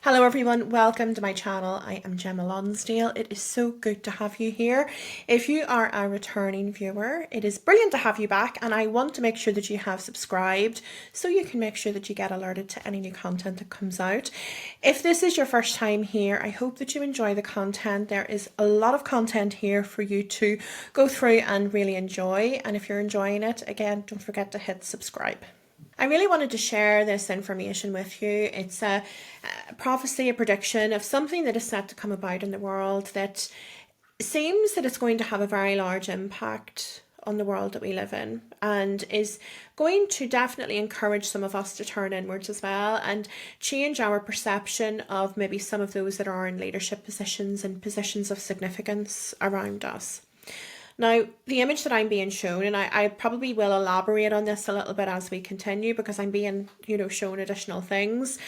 Hello everyone, welcome to my channel. I am Gemma Lonsdale. It is so good to have you here. If you are a returning viewer, it is brilliant to have you back, and I want to make sure that you have subscribed so you can make sure that you get alerted to any new content that comes out. If this is your first time here, I hope that you enjoy the content. There is a lot of content here for you to go through and really enjoy, and if you're enjoying it, again, don't forget to hit subscribe. I really wanted to share this information with you. It's a prophecy, a prediction of something that is set to come about in the world that seems that it's going to have a very large impact on the world that we live in, and is going to definitely encourage some of us to turn inwards as well and change our perception of maybe some of those that are in leadership positions and positions of significance around us. Now, the image that I'm being shown, and I probably will elaborate on this a little bit as we continue because I'm being, shown additional things.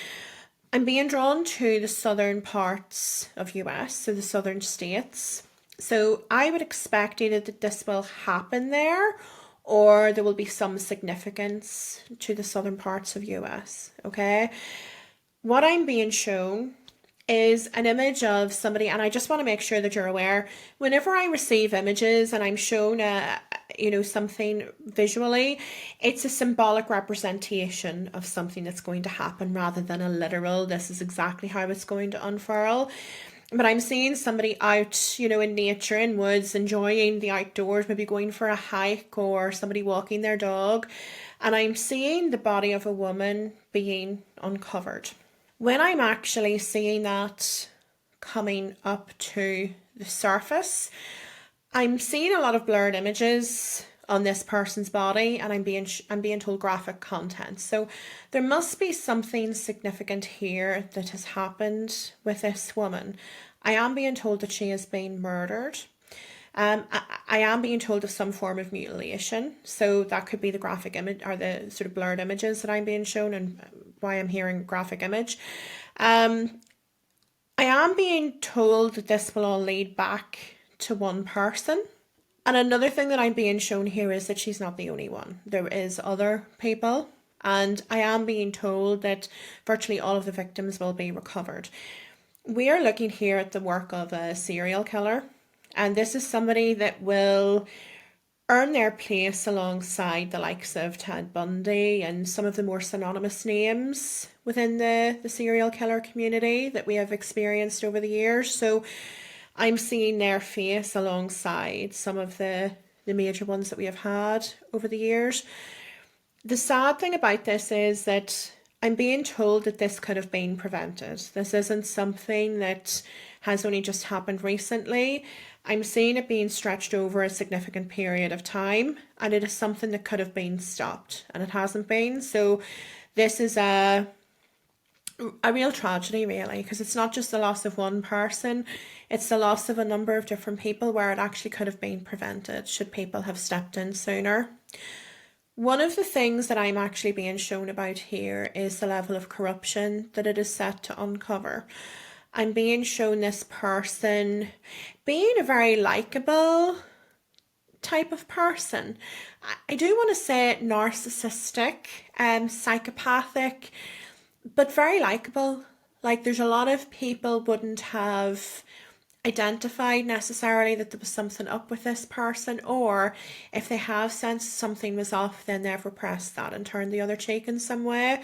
I'm being drawn to the southern parts of US, so the southern states. So I would expect either that this will happen there or there will be some significance to the southern parts of US, okay? What I'm being shown is an image of somebody, and I just want to make sure that you're aware, whenever I receive images and I'm shown something visually, it's a symbolic representation of something that's going to happen rather than a literal, this is exactly how it's going to unfurl. But I'm seeing somebody out, in nature, in woods, enjoying the outdoors, maybe going for a hike, or somebody walking their dog, and I'm seeing the body of a woman being uncovered. When I'm actually seeing that coming up to the surface, I'm seeing a lot of blurred images on this person's body, and I'm being told graphic content. So there must be something significant here that has happened with this woman. I am being told that she has been murdered. I am being told of some form of mutilation, so that could be the graphic image or the sort of blurred images that I'm being shown, and why I'm hearing graphic image. I am being told that this will all lead back to one person. And another thing that I'm being shown here is that she's not the only one. There is other people, and I am being told that virtually all of the victims will be recovered. We are looking here at the work of a serial killer. And this is somebody that will earn their place alongside the likes of Ted Bundy and some of the more synonymous names within the serial killer community that we have experienced over the years. So I'm seeing their face alongside some of the major ones that we have had over the years. The sad thing about this is that I'm being told that this could have been prevented. This isn't something that has only just happened recently. I'm seeing it being stretched over a significant period of time, and it is something that could have been stopped, and it hasn't been. So this is a real tragedy, really, because it's not just the loss of one person, it's the loss of a number of different people where it actually could have been prevented should people have stepped in sooner. One of the things that I'm actually being shown about here is the level of corruption that it is set to uncover. I'm being shown this person being a very likeable type of person. I do want to say narcissistic, psychopathic, but very likeable. Like, there's a lot of people wouldn't have identified necessarily that there was something up with this person, or if they have sensed something was off, then they've repressed that and turned the other cheek in some way.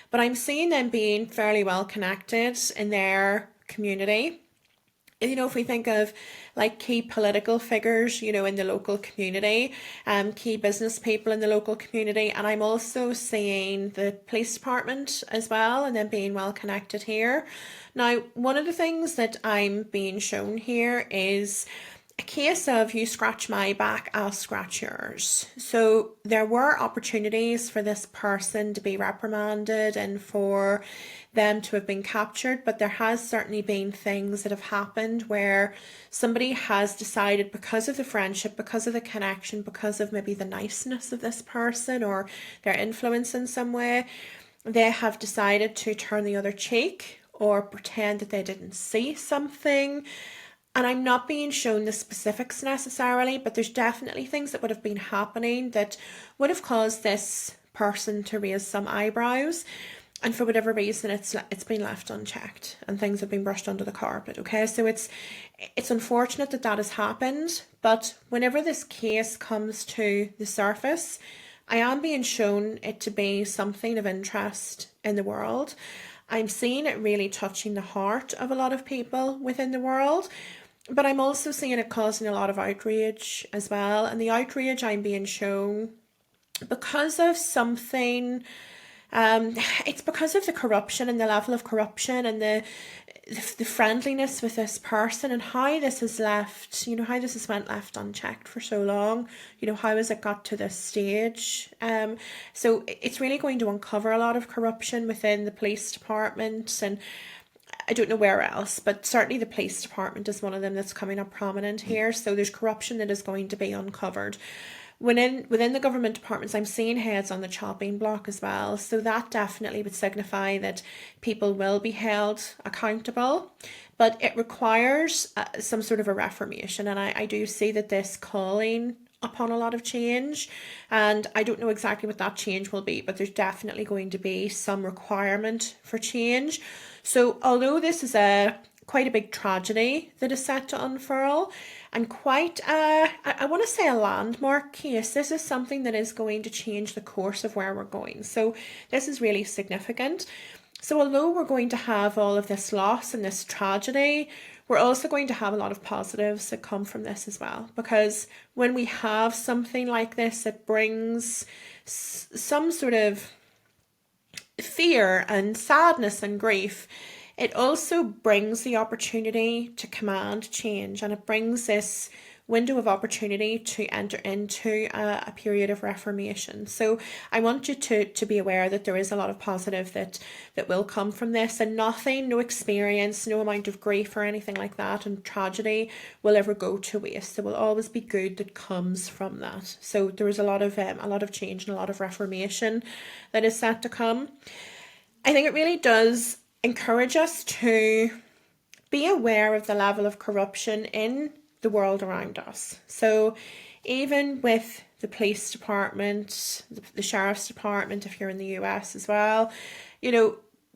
But I'm seeing them being fairly well connected in their community. If we think of like key political figures, in the local community, key business people in the local community, and I'm also seeing the police department as well, and then being well connected here. Now, one of the things that I'm being shown here is a case of you scratch my back, I'll scratch yours. So there were opportunities for this person to be reprimanded and for them to have been captured, but there has certainly been things that have happened where somebody has decided, because of the friendship, because of the connection, because of maybe the niceness of this person or their influence in some way, they have decided to turn the other cheek or pretend that they didn't see something. And I'm not being shown the specifics necessarily, but there's definitely things that would have been happening that would have caused this person to raise some eyebrows. and for whatever reason it's been left unchecked and things have been brushed under the carpet. Okay, so it's unfortunate that that has happened, but whenever this case comes to the surface, I am being shown it to be something of interest in the world. I'm seeing it really touching the heart of a lot of people within the world, but I'm also seeing it causing a lot of outrage as well. And the outrage I'm being shown because of something, it's because of the corruption and the level of corruption and the friendliness with this person and how this has left, how this has went left unchecked for so long. How has it got to this stage? So it's really going to uncover a lot of corruption within the police department, and I don't know where else, but certainly the police department is one of them that's coming up prominent here. So there's corruption that is going to be uncovered. Within the government departments, I'm seeing heads on the chopping block as well. So that definitely would signify that people will be held accountable. But it requires some sort of a reformation. And I do see that this calling upon a lot of change. And I don't know exactly what that change will be, but there's definitely going to be some requirement for change. So although this is quite a big tragedy that is set to unfurl, and quite I want to say a landmark case. This is something that is going to change the course of where we're going. So this is really significant. So although we're going to have all of this loss and this tragedy, we're also going to have a lot of positives that come from this as well. Because when we have something like this, it brings some sort of fear and sadness and grief. It also brings the opportunity to command change, and it brings this window of opportunity to enter into a period of reformation. So I want you to be aware that there is a lot of positive that will come from this, and nothing, no experience, no amount of grief or anything like that and tragedy will ever go to waste. There will always be good that comes from that. So there is a lot of change and a lot of reformation that is set to come. I think it really does encourage us to be aware of the level of corruption in the world around us. So even with the police department, the sheriff's department, if you're in the US as well,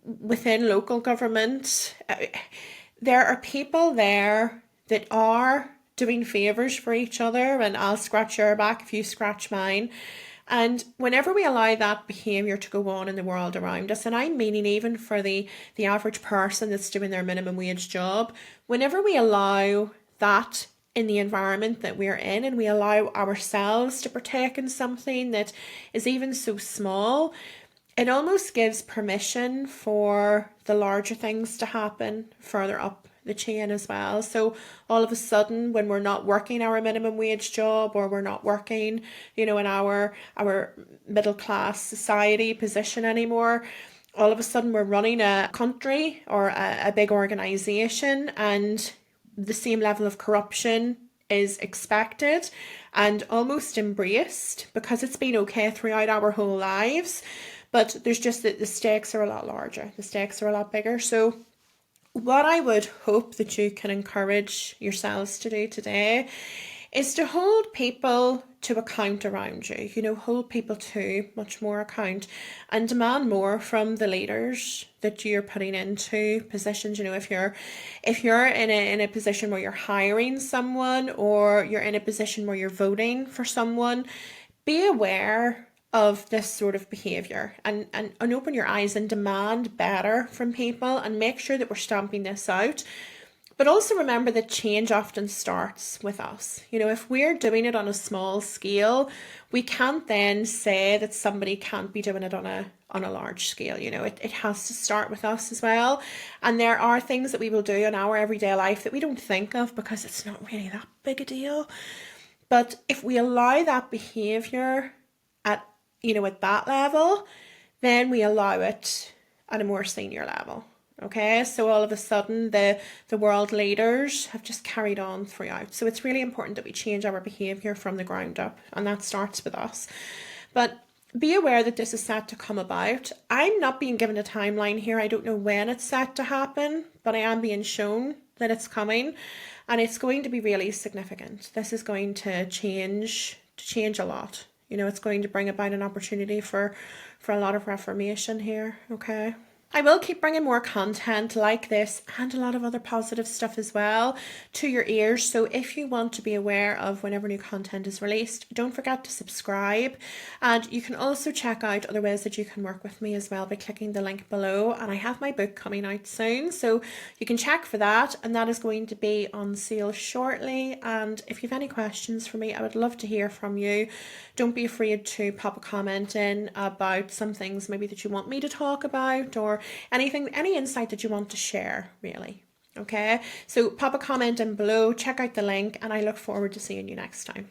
within local government, there are people there that are doing favours for each other, and I'll scratch your back if you scratch mine. And whenever we allow that behaviour to go on in the world around us, and I'm meaning even for the average person that's doing their minimum wage job, whenever we allow that in the environment that we're in, and we allow ourselves to partake in something that is even so small, it almost gives permission for the larger things to happen further up the chain as well. So all of a sudden, when we're not working our minimum wage job, or we're not working, in our middle class society position anymore, all of a sudden we're running a country or a big organization, and the same level of corruption is expected and almost embraced because it's been okay throughout our whole lives. But there's just that the stakes are a lot larger, the stakes are a lot bigger. So what I would hope that you can encourage yourselves to do today is to hold people to account around you, hold people to much more account, and demand more from the leaders that you're putting into positions. If you're in a position where you're hiring someone, or you're in a position where you're voting for someone, be aware of this sort of behaviour and open your eyes and demand better from people, and make sure that we're stamping this out. But also remember that change often starts with us. If we're doing it on a small scale, we can't then say that somebody can't be doing it on a large scale. It has to start with us as well. And there are things that we will do in our everyday life that we don't think of because it's not really that big a deal. But if we allow that behaviour at that level, then we allow it at a more senior level. Okay, so all of a sudden the world leaders have just carried on throughout. So it's really important that we change our behaviour from the ground up, and that starts with us. But be aware that this is set to come about. I'm not being given a timeline here. I don't know when it's set to happen, but I am being shown that it's coming, and it's going to be really significant. This is going to change a lot You know, it's going to bring about an opportunity for a lot of reformation here, okay? I will keep bringing more content like this and a lot of other positive stuff as well to your ears. So if you want to be aware of whenever new content is released, don't forget to subscribe. And you can also check out other ways that you can work with me as well by clicking the link below. And I have my book coming out soon, so you can check for that. And that is going to be on sale shortly. And if you have any questions for me, I would love to hear from you. Don't be afraid to pop a comment in about some things maybe that you want me to talk about, or anything, any insight that you want to share, really. Okay, so pop a comment in below, check out the link, and I look forward to seeing you next time.